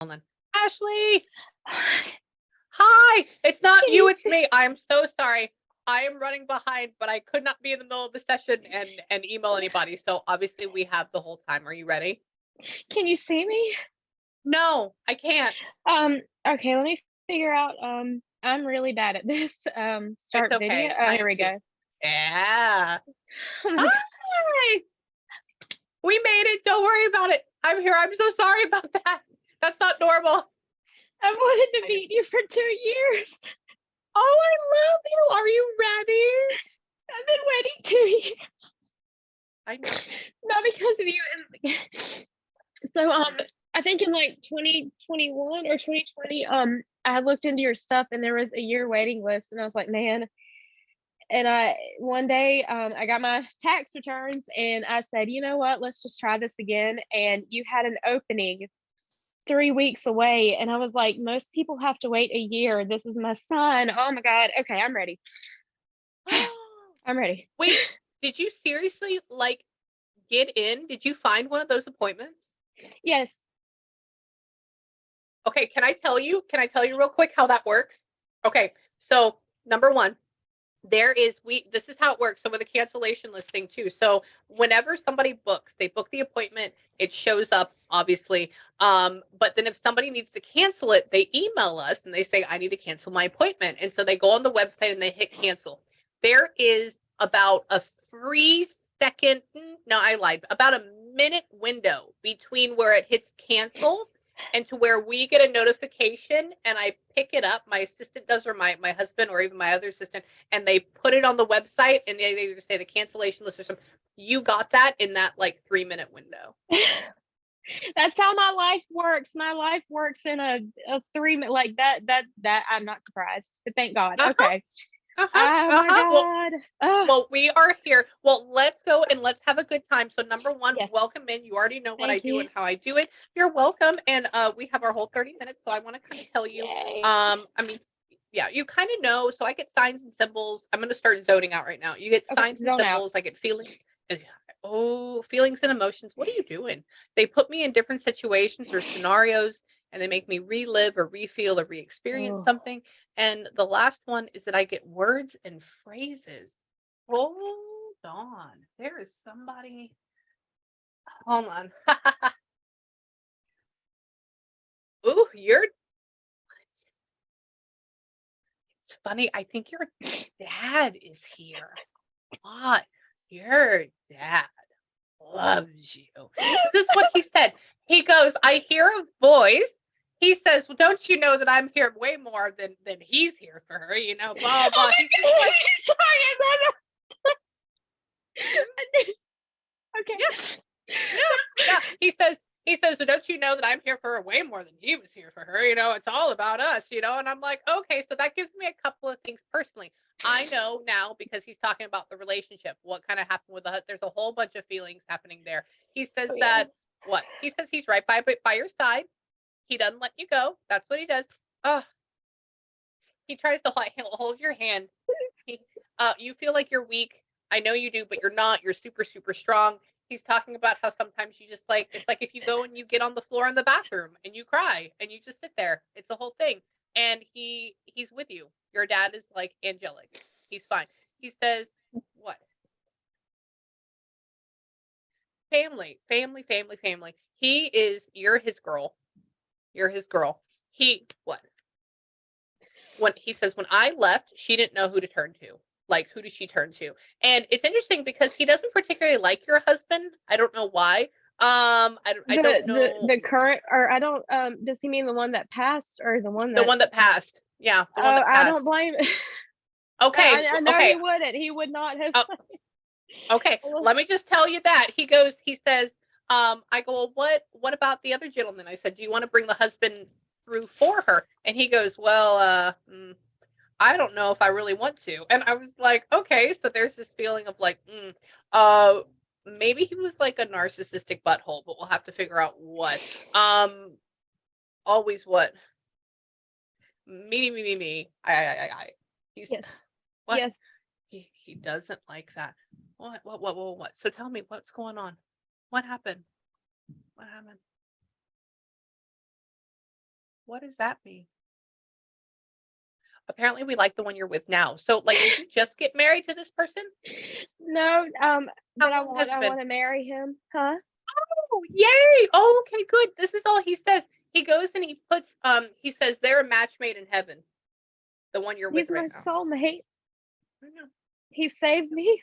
Hold on. Ashley, hi. It's not Can you, you it's see? me. I'm so sorry. I am running behind, but I could not be in the middle of the session and email anybody. So obviously we have the whole time. Are you ready? Can you see me? No, I can't. Okay, let me figure out. I'm really bad at this. It's Start video. okay. Oh, I here am we too. go. Yeah. Oh my god, Hi. We made it. Don't worry about it. I'm here. I'm so sorry about that. That's not normal. I've wanted to I know. meet you for 2 years. Oh, I love you. Are you ready? I've been waiting 2 years, I know. not because of you. So, I think in like 2021 or 2020, I looked into your stuff and there was a year waiting list, and I was like, man. And I one day, I got my tax returns, and I said, you know what? Let's just try this again. And you had an opening 3 weeks away, and I was like, most people have to wait a year. This is my son. Oh my god. Okay, I'm ready. I'm ready. Wait, did you seriously like get in? Did you find one of those appointments? Yes. Okay, can I tell you? Can I tell you real quick how that works? Okay, so number one, there is we this is how it works. So with a cancellation listing too. So whenever somebody books, they book the appointment, it shows up obviously. But then if somebody needs to cancel it, they email us and they say, I need to cancel my appointment. And so they go on the website and they hit cancel. There is about a 3 second, no, I lied, about a minute window between where it hits cancel and to where we get a notification and I pick it up. My assistant does, or my husband, or even my other assistant, and they put it on the website and they either say the cancellation list or something. You got that in that like 3 minute window. That's how my life works. My life works in a 3 minute like that. I'm not surprised, but thank God. Uh-huh. Okay. Uh-huh. Oh my Uh-huh. Well, god. Oh, well, we are here. Well, let's go and let's have a good time. So number one, yes. welcome in. You already know what I Thank do you. and how I do it. You're welcome. And we have our whole 30 minutes. So I want to kind of tell you, Yay. I mean, yeah, you kind of know. So I get signs and symbols. I'm gonna start zoning out right now. You get Okay, signs and zone out. symbols, I get feelings. Oh, feelings and emotions. What are you doing? They put me in different situations or scenarios and they make me relive or refeel or re-experience Oh. something. And the last one is that I get words and phrases. Hold on. There is somebody. Hold on. Ooh, you're. It's funny. I think your dad is here. What? Your dad loves you. This is what he said. He goes, I hear a voice. He says, well, don't you know that I'm here way more than he's here for her, you know, blah, Oh blah. my He's just god. like, Sorry, yeah, okay. yeah, yeah. He says, so don't you know that I'm here for her way more than he was here for her? You know, it's all about us, you know? And I'm like, okay, so that gives me a couple of things personally. I know now because he's talking about the relationship, what kind of happened with there's a whole bunch of feelings happening there. He says Oh yeah. that what? He says he's right by your side. He doesn't let you go. That's what he does. Oh, he tries to hold your hand. He, you feel like you're weak. I know you do, but you're not. You're super, super strong. He's talking about how sometimes you just like it's like if you go and you get on the floor in the bathroom and you cry and you just sit there. It's a whole thing. And he's with you. Your dad is like angelic. He's fine. He says, what? Family, family, family, family. You're his girl. You're his girl. What? When he says when I left, she didn't know who to turn to. Like who does she turn to? And it's interesting because he doesn't particularly like your husband. I don't know why. I don't know The current, or I don't, does he mean the one that passed or the one the that? one that passed. Yeah, the one Oh, that I don't passed. blame. Okay, I know okay, he wouldn't. He would not have. uh, okay. Let me just tell you that he goes. He says, I go. Well, what about the other gentleman? I said, do you want to bring the husband through for her? And he goes, well, I don't know if I really want to. And I was like, okay, so there's this feeling of like, uh, maybe he was like a narcissistic butthole, but we'll have to figure out what. Always what? Me. I. He's Yes. what? Yes. He doesn't like that. What? So tell me what's going on. What happened? What happened? What does that mean? Apparently we like the one you're with now. So like, did you just get married to this person? No, but How long has it I been? want to marry him. Huh? Oh, yay. Oh, okay, good. This is all he says. He goes and he puts, he says they're a match made in heaven. The one you're with He's right my now. soulmate. I know. He saved me.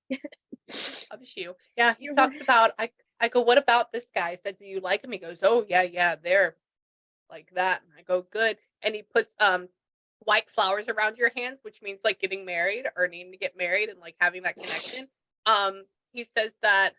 Loves you. Yeah, he You're talks about, I go, what about this guy? I said, do you like him? He goes, oh yeah, they're like that. And I go, good. And he puts white flowers around your hands, which means like getting married or needing to get married and like having that connection. He says that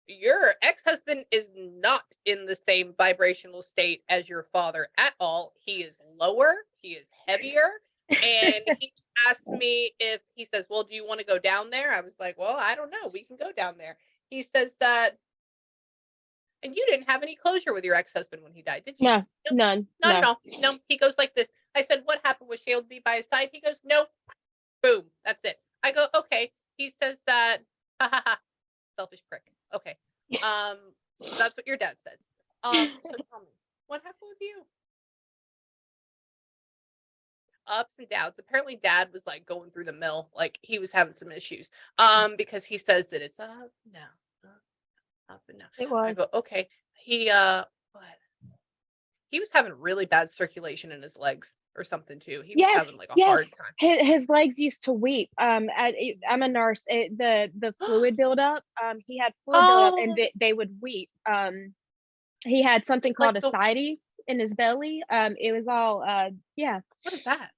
your ex-husband is not in the same vibrational state as your father at all. He is lower, he is heavier. And he asked me if he says, well, do you want to go down there? I was like, well, I don't know. We can go down there. He says that, and you didn't have any closure with your ex-husband when he died, did you? No, none. Not at No. all. No, he goes like this. I said, what happened? Was she able to be by his side? He goes, no. Boom. That's it. I go, okay. He says that, ha ha ha, selfish prick. Okay. So that's what your dad said. So tell me, what happened with you? Ups and downs. Apparently dad was like going through the mill, like he was having some issues. Because he says that it's up, down, up and down. It I was. go, okay. He what? He was having really bad circulation in his legs or something too. He was Yes, having like a yes. hard time. His legs used to weep. I'm a nurse. The fluid buildup. He had fluid buildup, and Oh, they would weep. He had something like called the ascites in his belly. It was all yeah, what is that?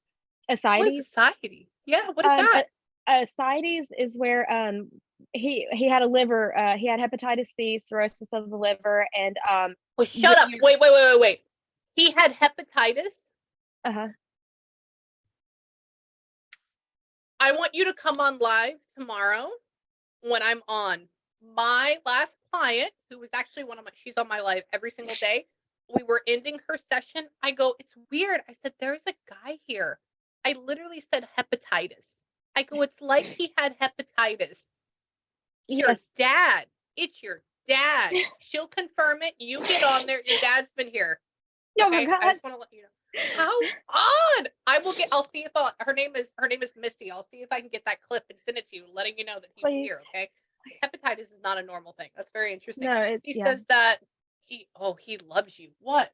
What is ascites. society? Yeah, what is Um, that? ascites is where he had a liver. He had hepatitis C, cirrhosis of the liver, and Well, shut when up. you Wait. He had hepatitis. uh I want you to come on live tomorrow when I'm on. My last client, who was actually one of my, she's on my live every single day. We were ending her session. I go, it's weird. I said, there's a guy here. I literally said hepatitis. I go, it's like he had hepatitis. It's your yes. dad. It's your dad. She'll confirm it. You get on there. Your dad's been here. Oh my Okay. I God. just want to let you know. How odd. I'll see if her name is Missy. I'll see if I can get that clip and send it to you, letting you know that he was Please. here. Okay. Hepatitis is not a normal thing. That's very interesting. No, He yeah. says that he loves you. What?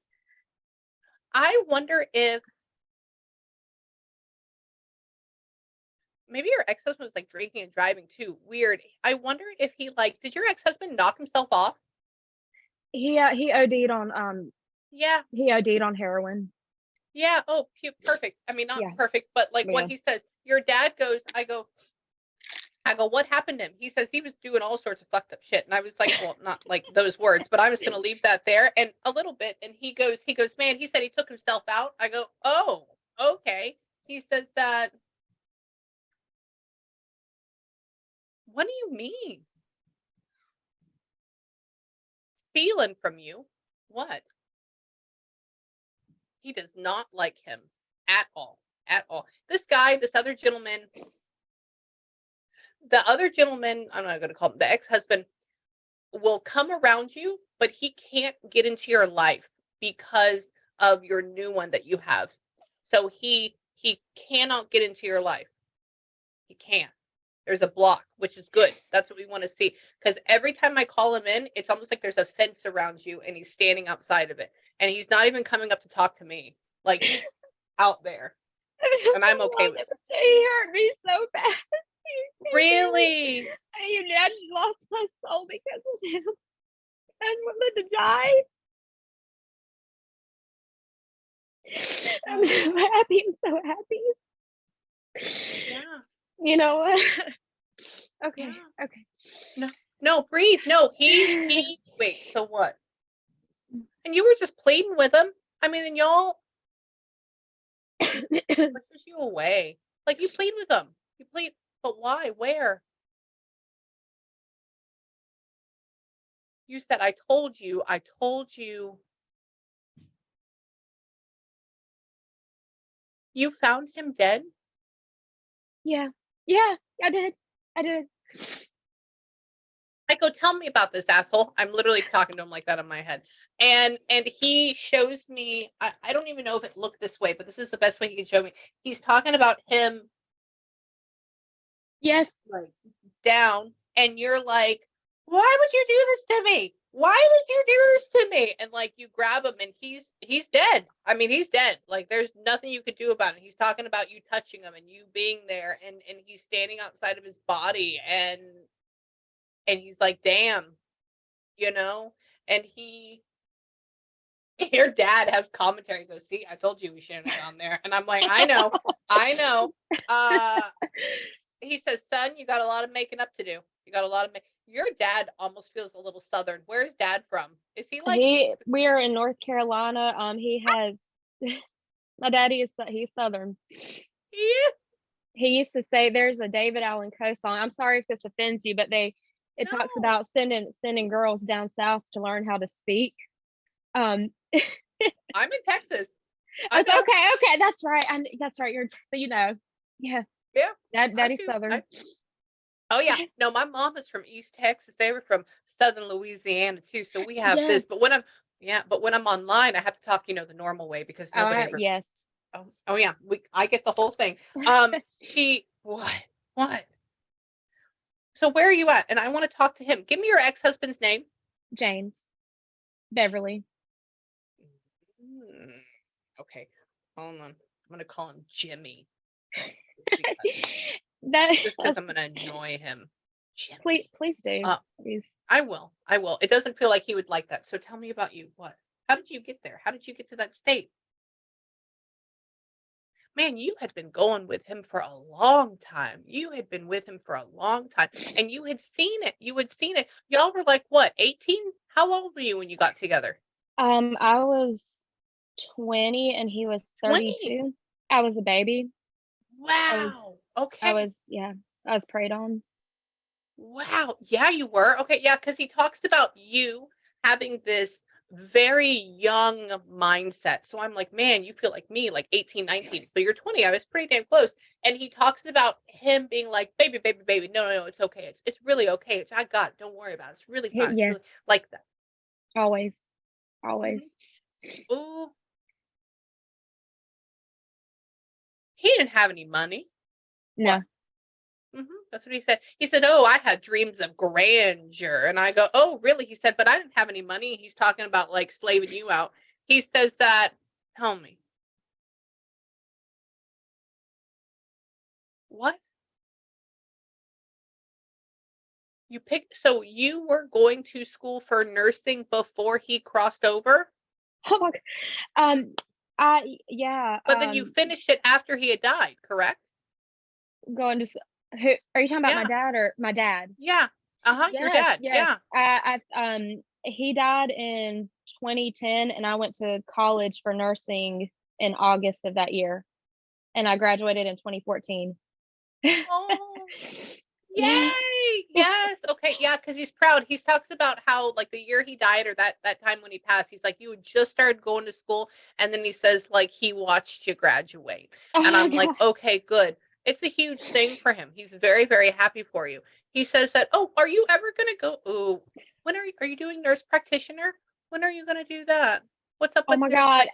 I wonder if maybe your ex-husband was like drinking and driving too. Weird. I wonder if he like, did your ex-husband knock himself off? He OD'd on Yeah. he OD'd on heroin. Yeah. Oh, perfect. I mean, not Yeah. perfect, but like Yeah. when he says your dad goes, I go, what happened to him? He says he was doing all sorts of fucked up shit. And I was like, well, not like those words, but I'm just going to leave that there and a little bit. And he goes, man, he said he took himself out. I go, oh, okay. He says that. What do you mean? Stealing from you? What? He does not like him at all. At all. This guy, this other gentleman, I'm not going to call him the ex-husband, will come around you, but he can't get into your life because of your new one that you have. So he cannot get into your life. He can't. There's a block, which is good. That's what we want to see. Because every time I call him in, it's almost like there's a fence around you and he's standing outside of it. And he's not even coming up to talk to me. Like he's out there. And I'm okay with it. He hurt me so bad. Really? Your dad lost my soul because of him and wanted to die. I'm so happy. I'm so happy. Yeah. You know what? Okay. Yeah. Okay. No, breathe. No, he wait, so what? And you were just pleading with him. I mean, and y'all pushes you away. Like you plead with him. You plead, but why? Where? You said, I told you. You found him dead? Yeah. Yeah, I did. I go, tell me about this, asshole. I'm literally talking to him like that in my head. And he shows me, I don't even know if it looked this way, but this is the best way he can show me. He's talking about him Yes. like down, and you're like, why would you do this to me? Why would you do this to me? And like you grab him and he's dead. I mean, he's dead. Like there's nothing you could do about it. He's talking about you touching him and you being there, and he's standing outside of his body, and he's like, damn, you know? And your dad has commentary, goes, see, I told you we shouldn't have gone there. And I'm like, I know. He says, son, you got a lot of making up to do. You got a lot of your dad almost feels a little Southern. Where's dad from? Is he like we are in North Carolina. He has my daddy he's Southern. Yeah. He used to say there's a David Allan Coe song. I'm sorry if this offends you, but it talks about sending girls down south to learn how to speak. I'm in Texas. It's okay. That's right. That's right. Yeah. Yeah. Daddy's Southern. Oh yeah. No, my mom is from East Texas. They were from Southern Louisiana too. So we have this. But when I'm online, I have to talk, the normal way because nobody ever. Yes. Oh yeah. I get the whole thing. What? So where are you at? And I want to talk to him. Give me your ex-husband's name. James Beverly. Okay. Hold on. I'm gonna call him Jimmy. Just because I'm gonna annoy him. Jimmy. Please do. Please. I will. It doesn't feel like he would like that. So tell me about you. What? How did you get there? How did you get to that state? Man, you had been going with him for a long time. And you had seen it. Y'all were like, what, 18? How old were you when you got together? I was 20 and he was 32. 20? I was a baby. Wow. Okay. I was preyed on. Wow. Yeah, you were. Okay. Yeah. Cause he talks about you having this very young mindset. So I'm like, man, you feel like me, like 18, 19, but you're 20. I was pretty damn close. And he talks about him being like, baby. No, it's okay. It's really okay. I got it. Don't worry about it. It's really fine. Yes. It's really like that. Always. Mm-hmm. Ooh. He didn't have any money. No. That's what he said. He said, oh, I had dreams of grandeur. And I go, oh, really? He said, but I didn't have any money. He's talking about like slaving you out. He says that, tell me. What? So you were going to school for nursing before he crossed over? Oh my God. Yeah. But then you finished it after he had died, correct? Going to who are you talking about? My dad or my dad? Yeah. Yes, your dad. Yes. Yeah. He died in 2010 and I went to college for nursing in August of that year. And I graduated in 2014. Oh. Yay! Yes. Okay. Yeah, because he's proud. He talks about how like the year he died or that time when he passed, he's like, you had just started going to school, and then he says like he watched you graduate. And I'm like, okay, good. It's a huge thing for him. He's very, very happy for you. He says that, oh, are you ever gonna go? Oh, when are you doing nurse practitioner? When are you gonna do that? What's up with my God.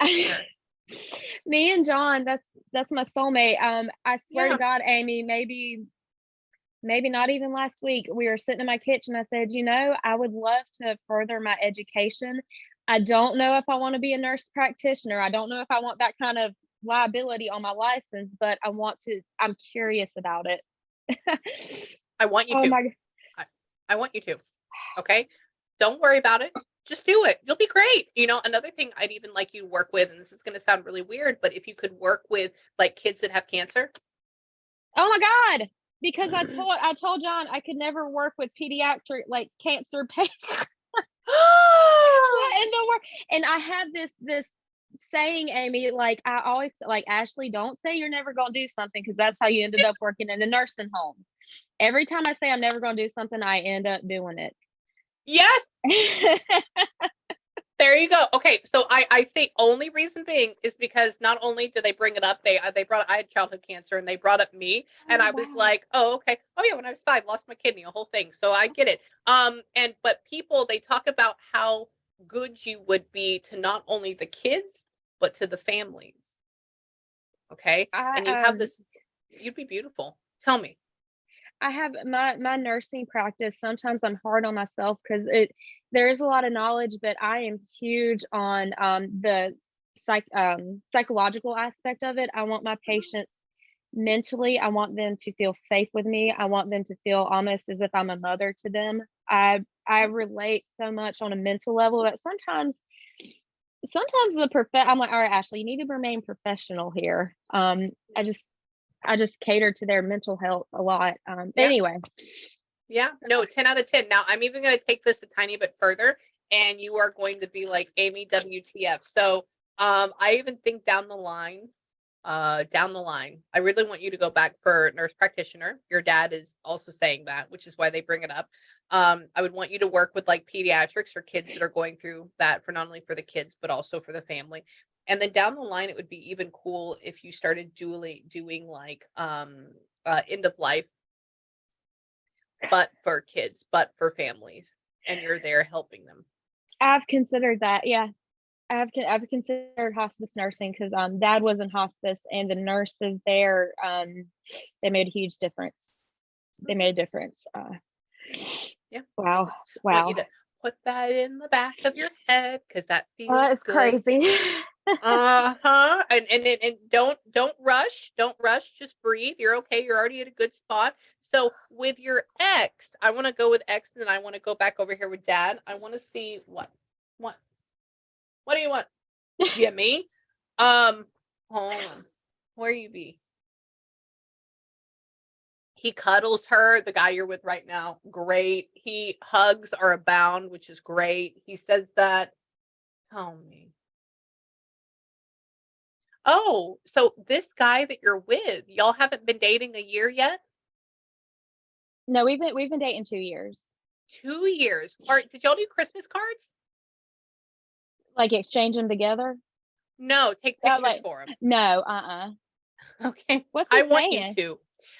Me and John, that's my soulmate. I swear to God, Amy, maybe not even last week, we were sitting in my kitchen. I said, I would love to further my education. I don't know if I want to be a nurse practitioner. I don't know if I want that kind of liability on my license, but I'm curious about it. I want you to. I want you to. Okay. Don't worry about it. Just do it. You'll be great. Another thing I'd even like you to work with, and this is going to sound really weird, but if you could work with like kids that have cancer. Oh my God. Because I told John I could never work with pediatric like cancer patients. What in the world? And I have this saying, Amy, like I always like, Ashley, don't say you're never gonna do something because that's how you ended up working in the nursing home. Every time I say I'm never gonna do something, I end up doing it. Yes. There you go. Okay, so I think only reason being is because not only did they bring it up, they brought I had childhood cancer and they brought up me and Oh, I was wow. like, oh okay, oh yeah, when I was 5, lost my kidney, a whole thing. So I get it. And but people they talk about how good you would be to not only the kids but to the families. Okay, I and you have this, you'd be beautiful. Tell me. I have my nursing practice. Sometimes I'm hard on myself because it there is a lot of knowledge, but I am huge on the psychological aspect of it. I want my Mhm. patients mentally. I want them to feel safe with me. I want them to feel almost as if I'm a mother to them. I relate so much on a mental level that sometimes I'm like, all right, Ashley, you need to remain professional here. I just cater to their mental health a lot. But Yeah. anyway, Yeah, no, 10 out of 10. Now, I'm even going to take this a tiny bit further, and you are going to be like, Amy, WTF. So, I even think down the line, I really want you to go back for nurse practitioner. Your dad is also saying that, which is why they bring it up. I would want you to work with like pediatrics or kids that are going through that for not only for the kids, but also for the family. And then down the line, it would be even cool if you started doing like end of life but for kids, but for families, and you're there helping them. I've considered that. Yeah, I've considered hospice nursing because dad was in hospice and the nurses there they made a huge difference. They Mhm. made a difference. Yeah, I Wow, just want you wow, to put that in the back of your head because that feels it's good. crazy. Uh-huh. And don't rush. Don't rush. Just breathe. You're okay. You're already at a good spot. So with your ex, I want to go with ex, and then I want to go back over here with dad. I want to see what what do you want? Jimmy? Hold on. Where you be? He cuddles her, the guy you're with right now, great. He hugs are abound, which is great. He says that, tell me. Oh, so this guy that you're with, y'all haven't been dating a year yet? No, we've been dating 2 years. 2 years. Or did y'all do Christmas cards? Like exchange them together. No, take pictures Like for him. no, Okay. what's he I want you saying? to.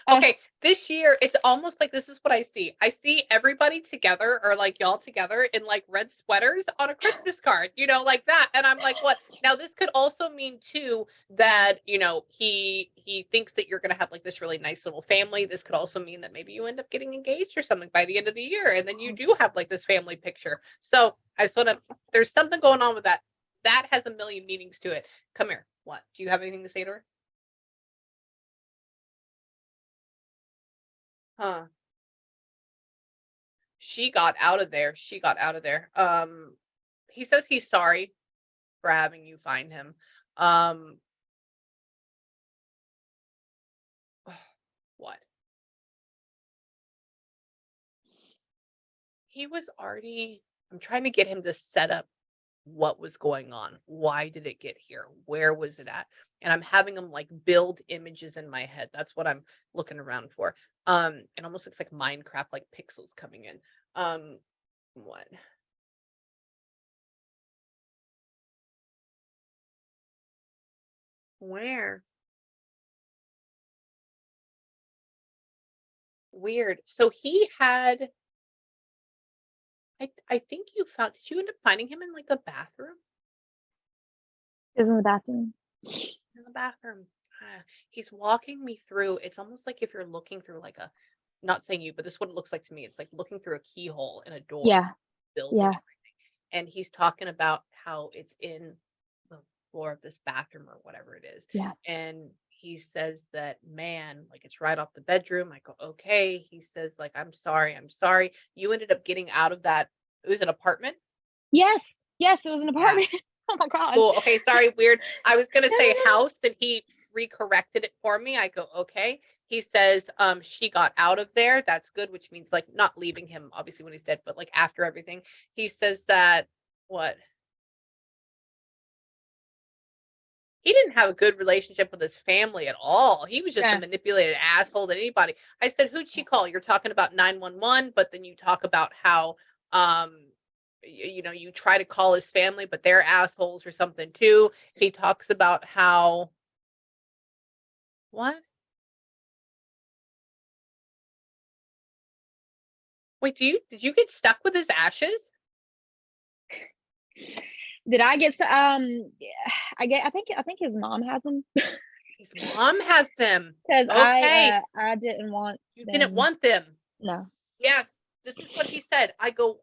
Uh, Okay, this year it's almost like this is what I see. I see everybody together or like y'all together in like red sweaters on a Christmas card, like that. And I'm like, what? Now this could also mean too that, he thinks that you're going to have like this really nice little family. This could also mean that maybe you end up getting engaged or something by the end of the year and then you do have like this family picture. So, I just want to there's something going on with that. That has a million meanings to it. Come here. What? Do you have anything to say to her? Huh. She got out of there. She got out of there. He says he's sorry for having you find him. Um, what? He was already I'm trying to get him to set up what was going on. Why did it get here? Where was it at? And I'm having him like build images in my head. That's what I'm looking around for. It almost looks like Minecraft, like pixels coming in. What? Where? Weird. So he had I think you found did you end up finding him in, like, the bathroom? is in the bathroom. In the bathroom. He's walking me through it's almost like if you're looking through, like, a not saying you, but this is what it looks like to me. It's like looking through a keyhole in a door, Yeah, building yeah, everything, and he's talking about how it's in the floor of this bathroom or whatever it is, yeah. and he says that, "Man, like, it's right off the bedroom." I go, "Okay." He says, like, I'm sorry. You ended up getting out of that it was an apartment? Yes, yes, it was an Yeah. apartment. Oh my god. Cool. Okay, sorry, weird. I was gonna No, say no, no. house and he recorrected it for me. I go, okay. He says, she got out of there. That's good, which means like not leaving him obviously when he's dead, but like after everything. He says that what? He didn't have a good relationship with his family at all. He was just a No. manipulated asshole to anybody. I said, "Who'd she call?" You're talking about 911, but then you talk about how um you know, you try to call his family, but they're assholes or something too. He talks about how, what? Wait, did you get stuck with his ashes? Did I get to, I think his mom has them His mom has them. because Okay. I didn't want You them. didn't want them. No. Yes. This is what he said. I go,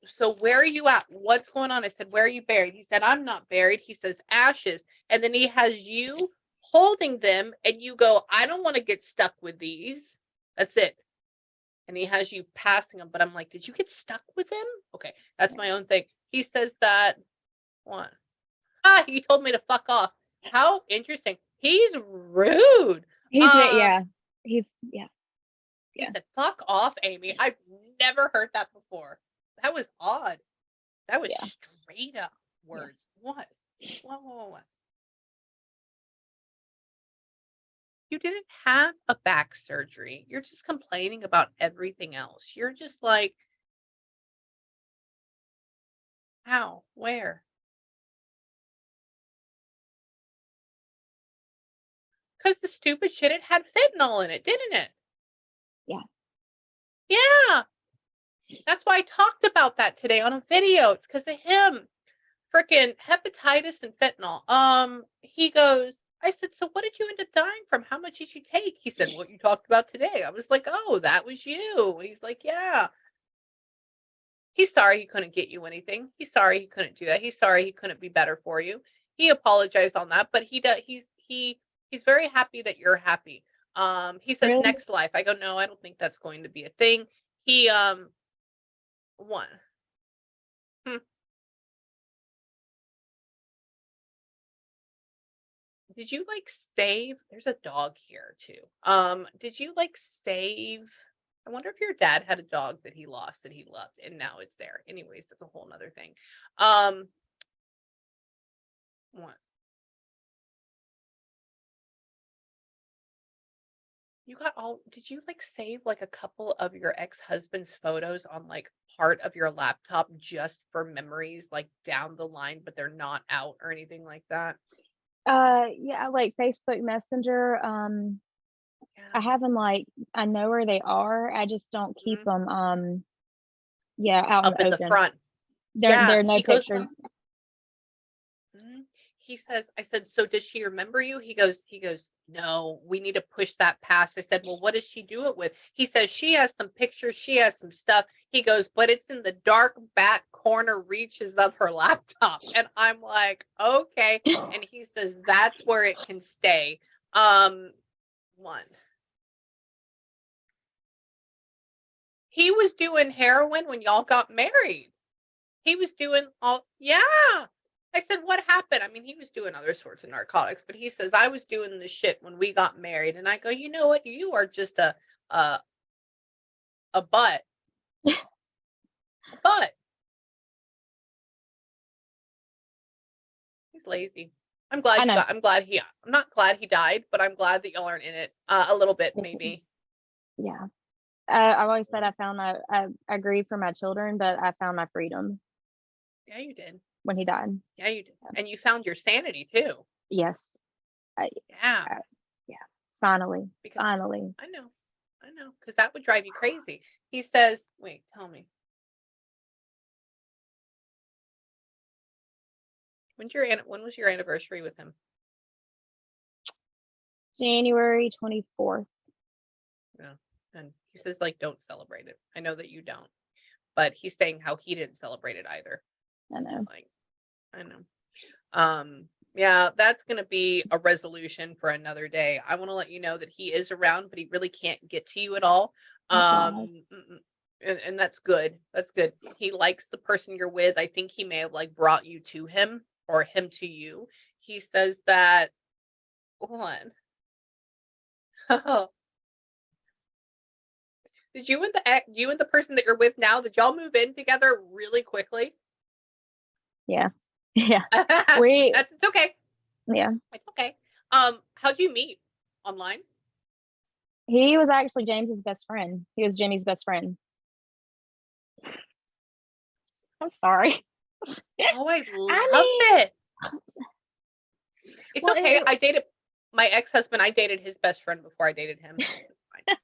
so where are you at? What's going on? I said, where are you buried? He said, I'm not buried. He says, ashes. And then he has you holding them and you go, I don't want to get stuck with these. That's it. And he has you passing them. But I'm like, did you get stuck with him? Okay. That's my own thing. He says that, what? He told me to fuck off. How interesting. He's rude. He's, yeah. He's, yeah. He said, fuck off, Amy. I've never heard that before. That was odd. That was straight up words. What? What? You didn't have a back surgery. You're just complaining about everything else. You're just like, how? Where? Because the stupid shit, it had fentanyl in it, didn't it? Yeah. Yeah. That's why I talked about that today on a video. It's because of him. Freaking hepatitis and fentanyl. He goes, I said, so what did you end up dying from? How much did you take? He said, what you talked about today. I was like, oh, that was you. He's like, yeah. He's sorry he couldn't get you anything. He's sorry he couldn't do that. He's sorry he couldn't be better for you. He apologized on that, but he's very happy that you're happy. He says Really? next life. I go, no, I don't think that's going to be a thing. He one. Did you like save? There's a dog here too. Did you like save? I wonder if your dad had a dog that he lost that he loved and now it's there. Anyways, that's a whole nother thing. What? You got all, did you like save like a couple of your ex-husband's photos on like part of your laptop just for memories like down the line, but they're not out or anything like that? Yeah, like Facebook Messenger. I have them, like, I know where they are. I just don't keep them. Yeah, out in Up the in the open. front. There are no he goes pictures. He says, I said, so does she remember you? He goes, no, we need to push that past. I said, well, what does she do it with? He says, she has some pictures. She has some stuff. He goes, but it's in the dark back corner reaches of her laptop. And I'm like, okay. And he says, that's where it can stay. One. He was doing heroin when y'all got married. He was doing all, yeah. I said, what happened? I mean, he was doing other sorts of narcotics, but he says, I was doing the shit when we got married. And I go, you know what? You are just a butt. A butt. He's lazy. I'm glad I'm not glad he died, but I'm glad that y'all aren't in it a little bit, maybe. Yeah. I've always said I grieve for my children, but I found my freedom. Yeah, you did. When he died. Yeah, you did. And you found your sanity too. Yes. Yeah. Finally. Because finally. I know. Because that would drive you crazy. He says, wait, tell me. When was your anniversary with him? January 24th. Yeah. And he says, like, don't celebrate it. I know that you don't. But he's saying how he didn't celebrate it either. I know. Like, I know. Yeah, that's going to be a resolution for another day. I want to let you know that he is around, but he really can't get to you at all. And that's good. That's good. He likes the person you're with. I think he may have like brought you to him or him to you. He says that, one. Did you and the person that you're with now, did y'all move in together really quickly? Yeah. Yeah. It's okay. Yeah. It's okay. How'd you meet? Online? He was actually James's best friend. He was Jimmy's best friend. I'm sorry. Oh, I I love mean, it. It's well, okay. I dated my ex-husband. I dated his best friend before I dated him. It's fine.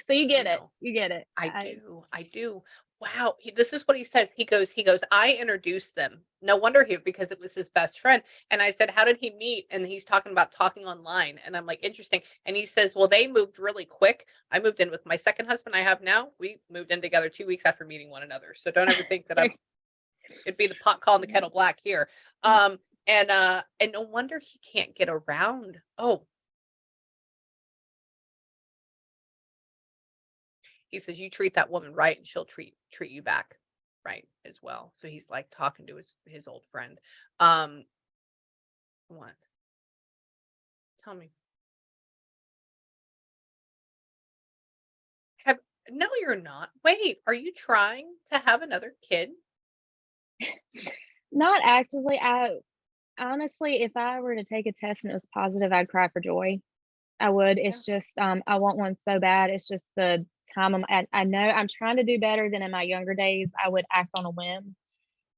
so you You get it. know, You get it. I do. I do. Wow. This is what he says. He goes, I introduced them. No wonder because it was his best friend. And I said, how did he meet? And he's talking about talking online. And I'm like, interesting. And he says, well, they moved really quick. I moved in with my second husband I have now. We moved in together 2 weeks after meeting one another. So don't ever think that it'd be the pot calling the kettle black here. And no wonder he can't get around. Oh, he says you treat that woman right and she'll treat you back right as well. So he's like talking to his old friend. Um, what? Tell me. Have No, you're not. Wait, are you trying to have another kid? Not actively. I honestly, if I were to take a test and it was positive, I'd cry for joy. I would. Yeah. It's just I want one so bad. It's just the time I'm at. I know I'm trying to do better than in my younger days. I would act on a whim.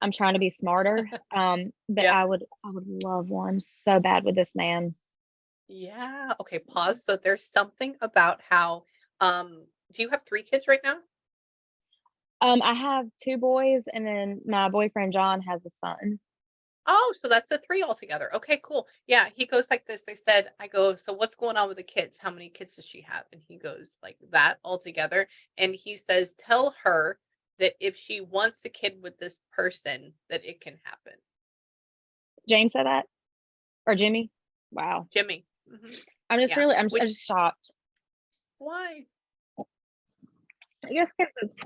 I'm trying to be smarter. But Yeah. I would love one so bad with this man. Yeah. Okay, pause. So there's something about how do you have 3 kids right now? I have 2 boys and then my boyfriend John has a son. Oh, so that's a 3 altogether. Okay, cool. Yeah, he goes like this. I go, so what's going on with the kids? How many kids does she have? And he goes like that altogether. And he says, tell her that if she wants a kid with this person, that it can happen. James said that? Or Jimmy? Wow. Jimmy. Hmm. I'm just Yeah. really I'm Which just shocked. why? I guess because it's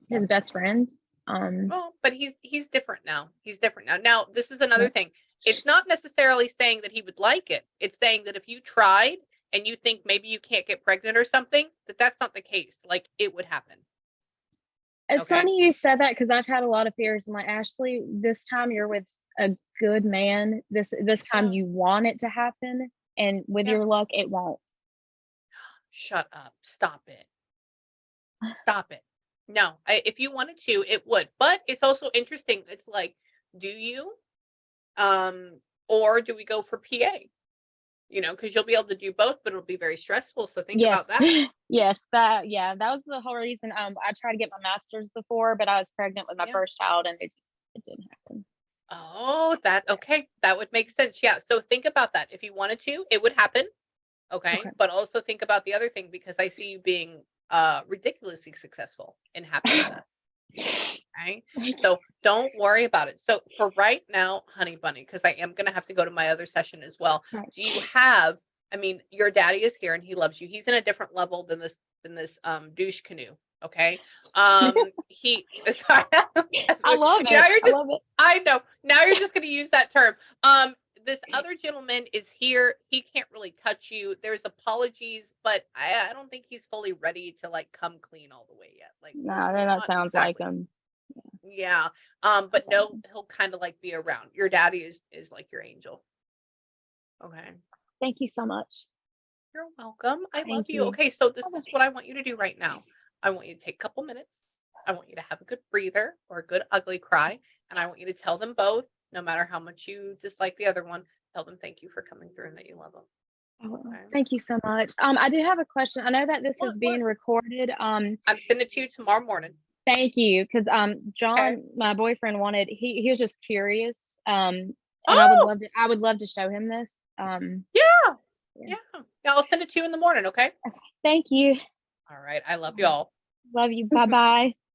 his best friend. Well, but he's different now. He's different now. Now, this is Yeah. another thing. It's not necessarily saying that he would like it. It's saying that if you tried and you think maybe you can't get pregnant or something, that's not the case. Like it would happen. It's Okay. funny you said that because I've had a lot of fears. I'm like, Ashley, this time you're with a good man. This time Yeah. you want it to happen, and with Yeah. your luck, it won't. Shut up. Stop it. Stop it. No, if you wanted to, it would. But it's also interesting. It's like, do you, um, or do we go for PA? Because you'll be able to do both, but it'll be very stressful. So think Yes, about that. yes, that was the whole reason. I tried to get my master's before, but I was pregnant with my Yeah. first child, and it didn't happen. Oh, okay. That would make sense. Yeah. So think about that. If you wanted to, it would happen. Okay. Okay. But also think about the other thing because I see you being ridiculously successful and happy with that. Okay. So don't worry about it. So for right now, honey bunny, because I am gonna have to go to my other session as well. Right. Do you have, I mean, your daddy is here and he loves you. He's in a different level than this douche canoe. Okay. He sorry. I love Now it. you're I just love it. I know. Now you're just gonna use that term. This other gentleman is here. He can't really touch you. There's apologies, but I don't think he's fully ready to like come clean all the way yet. Like No, then we're that not sounds like exactly. him. Yeah. But Okay. no, he'll kind of like be around. Your daddy is like your angel. Okay. Thank you so much. You're welcome. I love Thank you. you. Okay, so I this love is you. what I want you to do right now. I want you to take a couple minutes. I want you to have a good breather or a good ugly cry. And I want you to tell them both, no matter how much you dislike the other one, tell them thank you for coming through and that you love them. Okay. Thank you so much. I do have a question. I know that this is being What? recorded. I'm sending it to you tomorrow morning. Thank you, because Okay. John, my boyfriend, he was just curious. And Oh, I would love to show him this. yeah. Yeah. Yeah. Yeah. I'll send it to you in the morning. Okay. Thank you. All right. I love y'all. Love you. Bye bye.